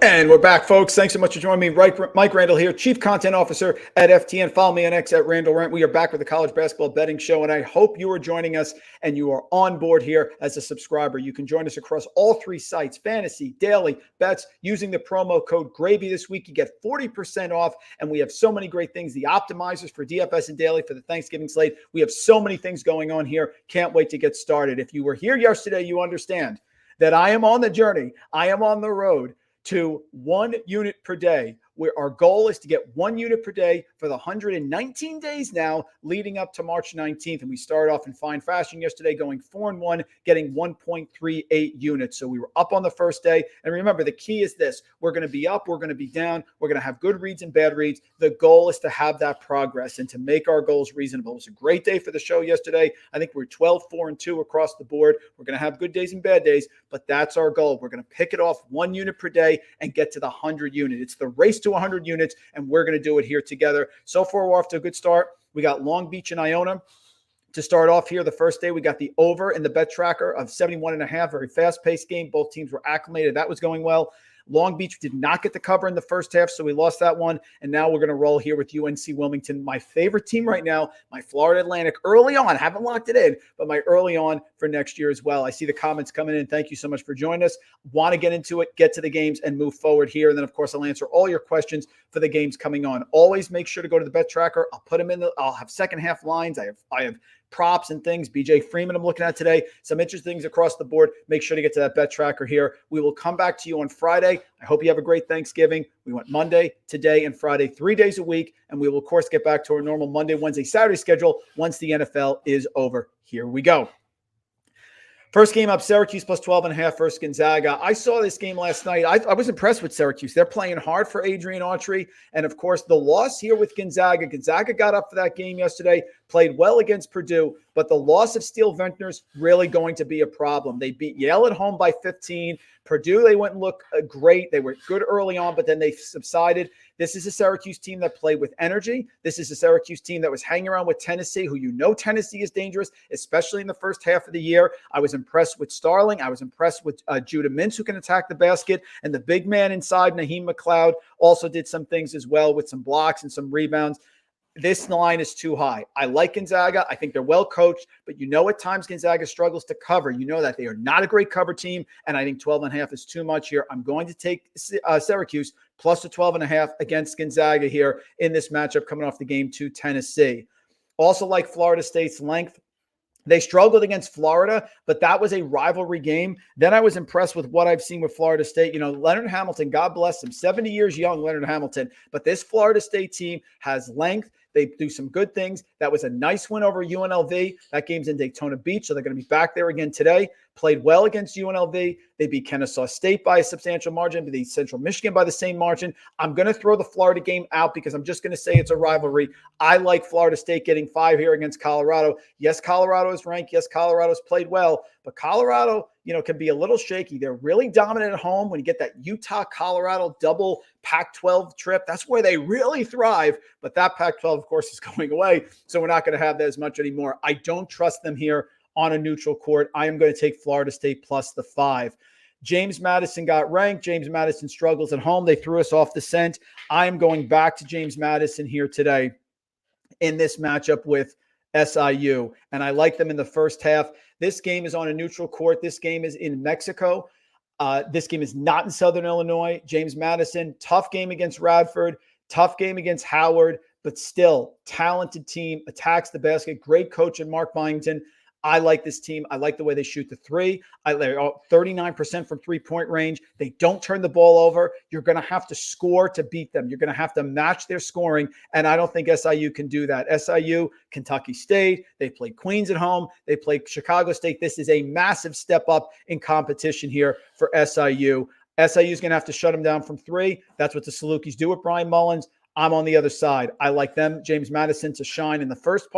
And we're back, folks. Thanks so much for joining me. Mike Randle here, Chief Content Officer at FTN. Follow me on X at Randle Rant. We are back with the College Basketball Betting Show, and I hope you are joining us and you are on board here as a subscriber. You can join us across all three sites, fantasy, daily, bets, using the promo code GRAVY this week. You get 40% off, and we have so many great things. The optimizers for DFS and daily for the Thanksgiving slate. We have so many things going on here. Can't wait to get started. If you were here yesterday, you understand that I am on the journey. I am on the road to 1 unit per day, where our goal is to get 1 unit per day for the 119 days now leading up to March 19th. And we started off in fine fashion yesterday, going 4-1, getting 1.38 units. So we were up on the first day. And remember, the key is this: we're going to be up, we're going to be down, we're going to have good reads and bad reads. The goal is to have that progress and to make our goals reasonable. It was a great day for the show yesterday. I think we're 12, 4, and 2 across the board. We're going to have good days and bad days, but that's our goal. We're going to pick it off 1 unit per day and get to the 100 unit. It's the race to 100 units, and we're going to do it here together. So far, we're off to a good start. We got Long Beach and Iona to start off here. The first day, we got the over in the bet tracker of 71.5, very fast-paced game. Both teams were acclimated. That was going well. Long Beach did not get the cover in the first half, so we lost that one. And now we're going to roll here with UNC Wilmington, my favorite team right now, my Florida Atlantic early on. I haven't locked it in, but my early on for next year as well. I see the comments coming in. Thank you so much for joining us. Want to get into it, get to the games, and move forward here. And then, of course, I'll answer all your questions for the games coming on. Always make sure to go to the bet tracker. I'll put them in. I'll have second half lines. I have props and things. BJ Freeman I'm looking at today. Some interesting things across the board. Make sure to get to that bet tracker here. We will come back to you on Friday. I hope you have a great Thanksgiving. We went Monday, today, and Friday, 3 days a week. And we will, of course, get back to our normal Monday, Wednesday, Saturday schedule once the NFL is over. Here we go. First game up, Syracuse plus 12.5 versus Gonzaga. I saw this game last night. I was impressed with Syracuse. They're playing hard for Adrian Autry. And, of course, the loss here with Gonzaga. Gonzaga got up for that game yesterday, played well against Purdue, but the loss of Steel Ventnor's really going to be a problem. They beat Yale at home by 15. Purdue, they went and looked great. They were good early on, but then they subsided. This is a Syracuse team that played with energy. This is a Syracuse team that was hanging around with Tennessee, who Tennessee is dangerous, especially in the first half of the year. I was impressed with Starling. I was impressed with Judah Mintz, who can attack the basket. And the big man inside, Naheem McLeod, also did some things as well with some blocks and some rebounds. This line is too high. I like Gonzaga. I think they're well coached, but at times Gonzaga struggles to cover. You know that they are not a great cover team, and I think 12.5 is too much here. I'm going to take Syracuse plus the 12.5 against Gonzaga here in this matchup coming off the game to Tennessee. Also like Florida State's length. They struggled against Florida, but that was a rivalry game. Then I was impressed with what I've seen with Florida State. Leonard Hamilton, God bless him, 70 years young, Leonard Hamilton. But this Florida State team has length. They do some good things. That was a nice win over UNLV. That game's in Daytona Beach, so they're going to be back there again today. Played well against UNLV. They beat Kennesaw State by a substantial margin, but they beat Central Michigan by the same margin. I'm going to throw the Florida game out because I'm just going to say it's a rivalry. I like Florida State getting 5 here against Colorado. Yes, Colorado is ranked. Yes, Colorado's played well, but Colorado, can be a little shaky. They're really dominant at home. When you get that Utah-Colorado double Pac-12 trip, that's where they really thrive. But that Pac-12, of course, is going away, so we're not going to have that as much anymore. I don't trust them here on a neutral court. I am going to take Florida State plus the 5. James Madison got ranked. James Madison struggles at home. They threw us off the scent. I am going back to James Madison here today in this matchup with SIU, and I like them in the first half. This game is on a neutral court. This game is in Mexico. This game is not in Southern Illinois. James Madison, tough game against Radford, tough game against Howard, but still talented team, attacks the basket. Great coach in Mark Byington. I like this team. I like the way they shoot the three. They're 39% from three-point range. They don't turn the ball over. You're going to have to score to beat them. You're going to have to match their scoring, and I don't think SIU can do that. SIU, Kentucky State, they played Queens at home. They played Chicago State. This is a massive step up in competition here for SIU. SIU is going to have to shut them down from three. That's what the Salukis do with Brian Mullins. I'm on the other side. I like them, James Madison, to shine in the first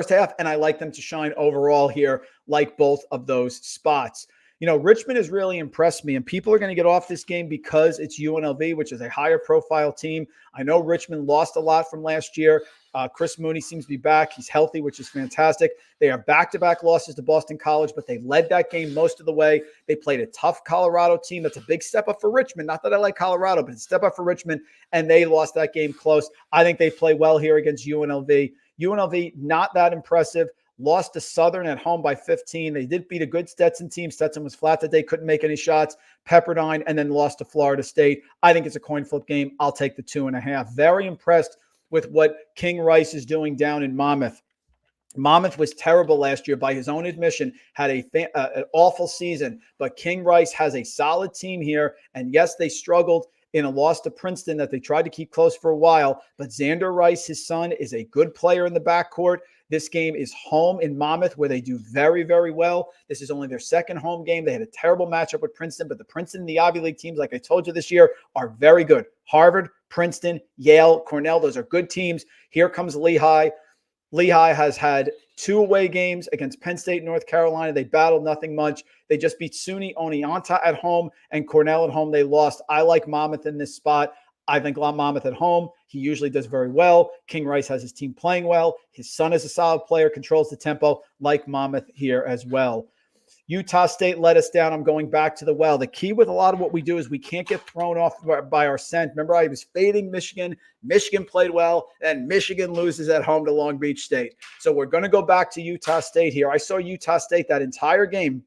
half, and I like them to shine overall here, like both of those spots. Richmond has really impressed me, and people are going to get off this game because it's UNLV, which is a higher profile team. I know Richmond lost a lot from last year. Chris Mooney seems to be back. He's healthy, which is fantastic. They have back-to-back losses to Boston College, but they led that game most of the way. They played a tough Colorado team. That's a big step up for Richmond. Not that I like Colorado, but it's a step up for Richmond, and they lost that game close. I think they play well here against UNLV. UNLV, not that impressive. Lost to Southern at home by 15. They did beat a good Stetson team. Stetson was flat that day, couldn't make any shots. Pepperdine, and then lost to Florida State. I think it's a coin flip game. I'll take the 2.5. Very impressed with what King Rice is doing down in Monmouth. Monmouth was terrible last year by his own admission, had an awful season, but King Rice has a solid team here. And yes, they struggled in a loss to Princeton that they tried to keep close for a while, but Xander Rice, his son, is a good player in the backcourt. This game is home in Monmouth where they do very, very well. This is only their second home game. They had a terrible matchup with Princeton, but the Princeton and the Ivy League teams, like I told you this year, are very good. Harvard, Princeton, Yale, Cornell, those are good teams. Here comes Lehigh. Lehigh has had 2 away games against Penn State and North Carolina. They battled nothing much. They just beat SUNY Oneonta at home and Cornell at home. They lost. I like Monmouth in this spot. I think Monmouth at home, he usually does very well. King Rice has his team playing well. His son is a solid player, controls the tempo, like Monmouth here as well. Utah State let us down. I'm going back to the well. The key with a lot of what we do is we can't get thrown off by our scent. Remember, I was fading Michigan. Michigan played well, and Michigan loses at home to Long Beach State. So we're going to go back to Utah State here. I saw Utah State that entire game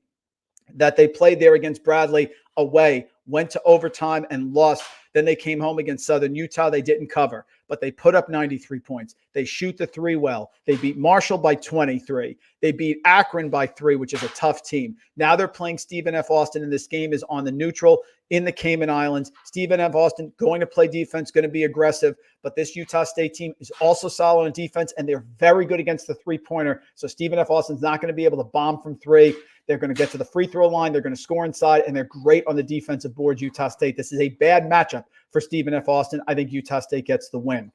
that they played there against Bradley away, went to overtime and lost. Then they came home against Southern Utah. They didn't cover, but they put up 93 points. They shoot the 3 well. They beat Marshall by 23. They beat Akron by 3, which is a tough team. Now they're playing Stephen F. Austin, and this game is on the neutral in the Cayman Islands. Stephen F. Austin going to play defense, going to be aggressive, but this Utah State team is also solid on defense, and they're very good against the three-pointer. So Stephen F. Austin's not going to be able to bomb from 3. They're going to get to the free throw line. They're going to score inside, and they're great on the defensive boards, Utah State. This is a bad matchup for Stephen F. Austin. I think Utah State gets the win.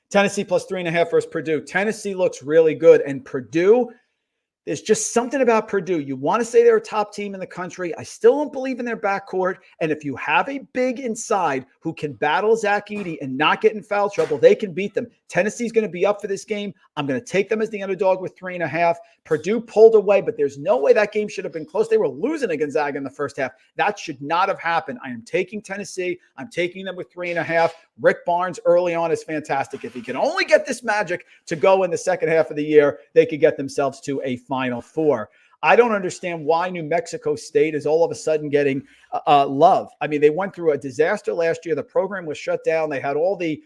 Tennessee plus 3.5 versus Purdue. Tennessee looks really good, and Purdue, there's just something about Purdue. You want to say they're a top team in the country. I still don't believe in their backcourt. And if you have a big inside who can battle Zach Edey and not get in foul trouble, they can beat them. Tennessee's going to be up for this game. I'm going to take them as the underdog with 3.5. Purdue pulled away, but there's no way that game should have been close. They were losing to Gonzaga in the first half. That should not have happened. I am taking Tennessee. I'm taking them with 3.5. Rick Barnes early on is fantastic. If he can only get this magic to go in the second half of the year, they could get themselves to a Final Four. I don't understand why New Mexico State is all of a sudden getting love. I mean, they went through a disaster last year. The program was shut down. They had all the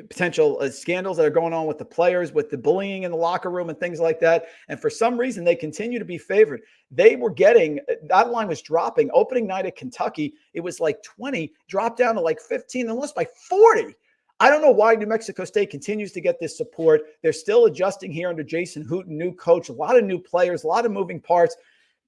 potential scandals that are going on with the players, with the bullying in the locker room and things like that. And for some reason, they continue to be favored. They were getting, that line was dropping. Opening night at Kentucky, it was like 20, dropped down to like 15, and lost by 40. I don't know why New Mexico State continues to get this support. They're still adjusting here under Jason Hooten, new coach, a lot of new players, a lot of moving parts.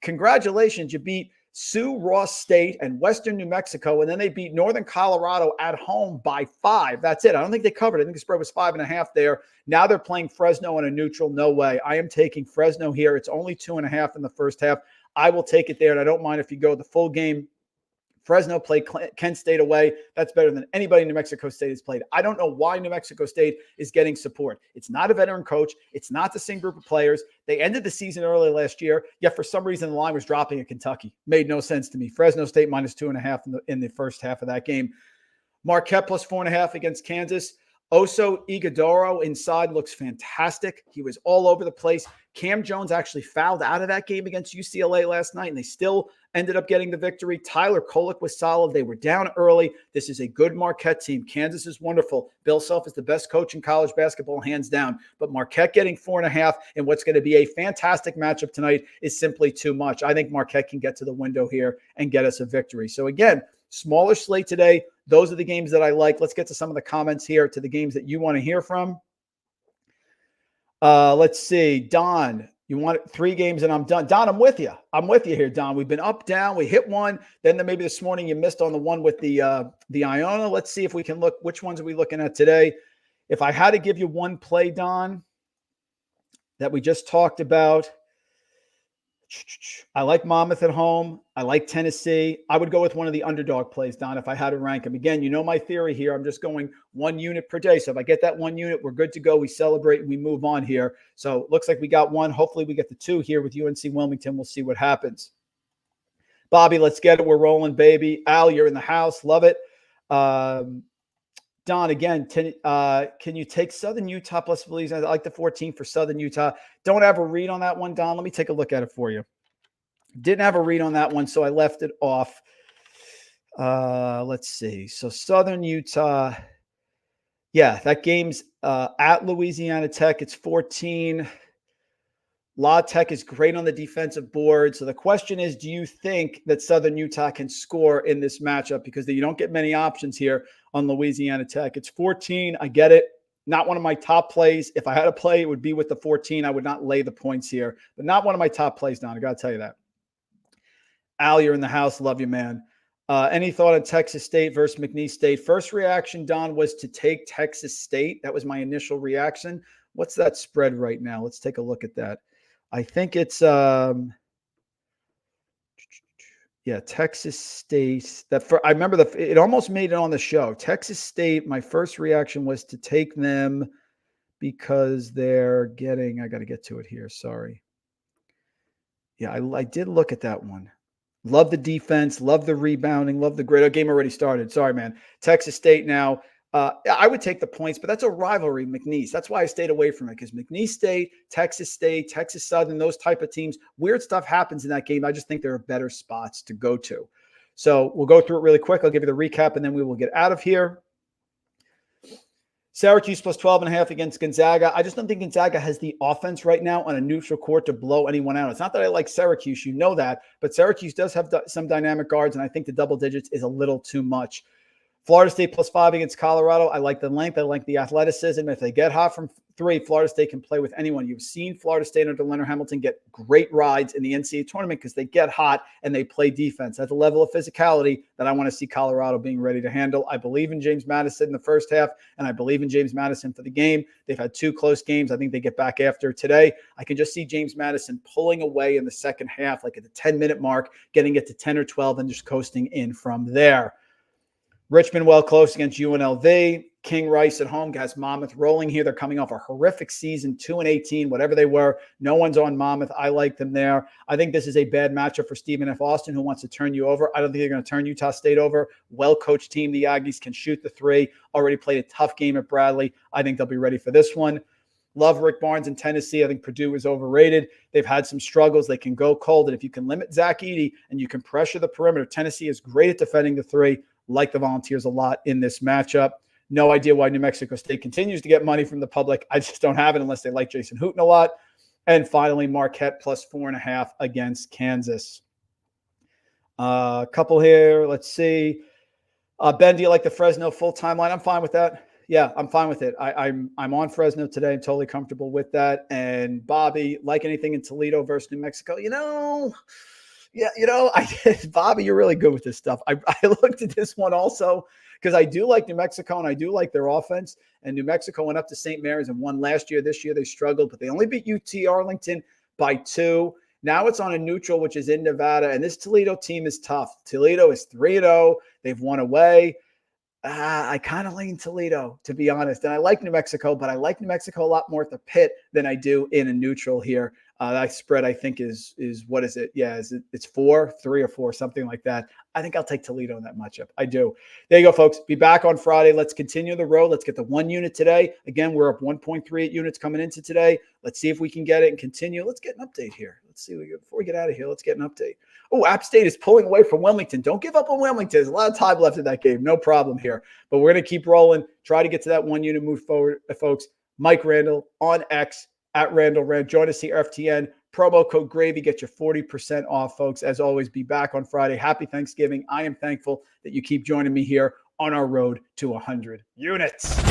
Congratulations, you beat Sioux Ross State and Western New Mexico, and then they beat Northern Colorado at home by 5. That's it. I don't think they covered. I think the spread was 5.5 there. Now they're playing Fresno on a neutral. No way. I am taking Fresno here. It's only 2.5 in the first half. I will take it there, and I don't mind if you go the full game. Fresno played Kent State away. That's better than anybody New Mexico State has played. I don't know why New Mexico State is getting support. It's not a veteran coach. It's not the same group of players. They ended the season early last year, yet for some reason the line was dropping at Kentucky. Made no sense to me. Fresno State minus 2.5 in the first half of that game. Marquette plus 4.5 against Kansas. Oso Ighodaro inside looks fantastic. He was all over the place. Cam Jones actually fouled out of that game against UCLA last night, and they still ended up getting the victory. Tyler Kolek was solid. They were down early. This is a good Marquette team. Kansas is wonderful. Bill Self is the best coach in college basketball, hands down. But Marquette getting 4.5 in what's going to be a fantastic matchup tonight is simply too much. I think Marquette can get to the window here and get us a victory. So again, smaller slate today. Those are the games that I like. Let's get to some of the comments here to the games that you want to hear from. Let's see. Don, you want 3 games and I'm done. Don, I'm with you. I'm with you here, Don. We've been up, down. We hit one. Then maybe this morning you missed on the one with the Iona. Let's see if we can look. Which ones are we looking at today? If I had to give you one play, Don, that we just talked about, I like Monmouth at home. I like Tennessee. I would go with one of the underdog plays, Don, if I had to rank them. Again, you know my theory here. I'm just going 1 unit per day. So if I get that 1 unit, we're good to go. We celebrate and we move on here. So it looks like we got 1. Hopefully we get the 2 here with UNC Wilmington. We'll see what happens. Bobby, let's get it. We're rolling, baby. Al, you're in the house. Love it. Don, again, can you take Southern Utah plus Louisiana? I like the 14 for Southern Utah. Don't have a read on that one, Don. Let me take a look at it for you. Didn't have a read on that one, so I left it off. Let's see. So Southern Utah, yeah, that game's at Louisiana Tech. It's 14. La Tech is great on the defensive board. So the question is, do you think that Southern Utah can score in this matchup? Because you don't get many options here on Louisiana Tech. It's 14. I get it. Not one of my top plays. If I had a play, it would be with the 14. I would not lay the points here, but not one of my top plays, Don. I got to tell you that. Al, you're in the house. Love you, man. Any thought on Texas State versus McNeese State? First reaction, Don, was to take Texas State. That was my initial reaction. What's that spread right now? Let's take a look at that. I think it's Texas State. I remember it almost made it on the show. Texas State, my first reaction was to take them because they're getting, I got to get to it here. Sorry. Yeah, I did look at that one. Love the defense, love the rebounding, love the grit. Game already started. Sorry, man. Texas State now. I would take the points, but that's a rivalry, McNeese. That's why I stayed away from it, because McNeese State, Texas Southern, those type of teams, weird stuff happens in that game. I just think there are better spots to go to. So we'll go through it really quick. I'll give you the recap, and then we will get out of here. Syracuse plus 12.5 against Gonzaga. I just don't think Gonzaga has the offense right now on a neutral court to blow anyone out. It's not that I like Syracuse, you know that, but Syracuse does have some dynamic guards, and I think the double digits is a little too much. Florida State plus 5 against Colorado. I like the length. I like the athleticism. If they get hot from 3, Florida State can play with anyone. You've seen Florida State under Leonard Hamilton get great rides in the NCAA tournament because they get hot and they play defense. That's a level of physicality that I want to see Colorado being ready to handle. I believe in James Madison in the first half, and I believe in James Madison for the game. They've had 2 close games. I think they get back after today. I can just see James Madison pulling away in the second half, like at the 10-minute mark, getting it to 10 or 12 and just coasting in from there. Richmond well close against UNLV. King Rice at home has Monmouth rolling here. They're coming off a horrific season, 2-18, whatever they were. No one's on Monmouth. I like them there. I think this is a bad matchup for Stephen F. Austin, who wants to turn you over. I don't think they're going to turn Utah State over. Well-coached team. The Aggies can shoot the 3. Already played a tough game at Bradley. I think they'll be ready for this one. Love Rick Barnes in Tennessee. I think Purdue is overrated. They've had some struggles. They can go cold. And if you can limit Zach Edey and you can pressure the perimeter, Tennessee is great at defending the 3. Like the Volunteers a lot in this matchup. No idea why New Mexico State continues to get money from the public. I just don't have it unless they like Jason Houghton a lot. And finally, Marquette plus 4.5 against Kansas. A couple here. Let's see. Ben, do you like the Fresno full-time line? I'm fine with that. Yeah, I'm fine with it. I'm on Fresno today. I'm totally comfortable with that. And Bobby, like anything in Toledo versus New Mexico, Bobby, you're really good with this stuff. I looked at this one also because I do like New Mexico and I do like their offense. And New Mexico went up to St. Mary's and won last year. This year they struggled, but they only beat UT Arlington by 2. Now it's on a neutral, which is in Nevada. And this Toledo team is tough. Toledo is 3-0. They've won away. I kind of lean Toledo, to be honest. And I like New Mexico, but I like New Mexico a lot more at the pit than I do in a neutral here. That spread, I think, is what is it? Yeah, it's 4, 3 or 4, something like that. I think I'll take Toledo in that matchup. I do. There you go, folks. Be back on Friday. Let's continue the road. Let's get the 1 unit today. Again, we're up 1.38 units coming into today. Let's see if we can get it and continue. Let's get an update here. Let's see. Before we get out of here, let's get an update. Oh, App State is pulling away from Wilmington. Don't give up on Wilmington. There's a lot of time left in that game. No problem here. But we're going to keep rolling. Try to get to that 1 unit, move forward, folks. Mike Randle on X. At Randle Rand. Join us here, FTN. Promo code GRAVY. Get your 40% off, folks. As always, be back on Friday. Happy Thanksgiving. I am thankful that you keep joining me here on our road to 100 units.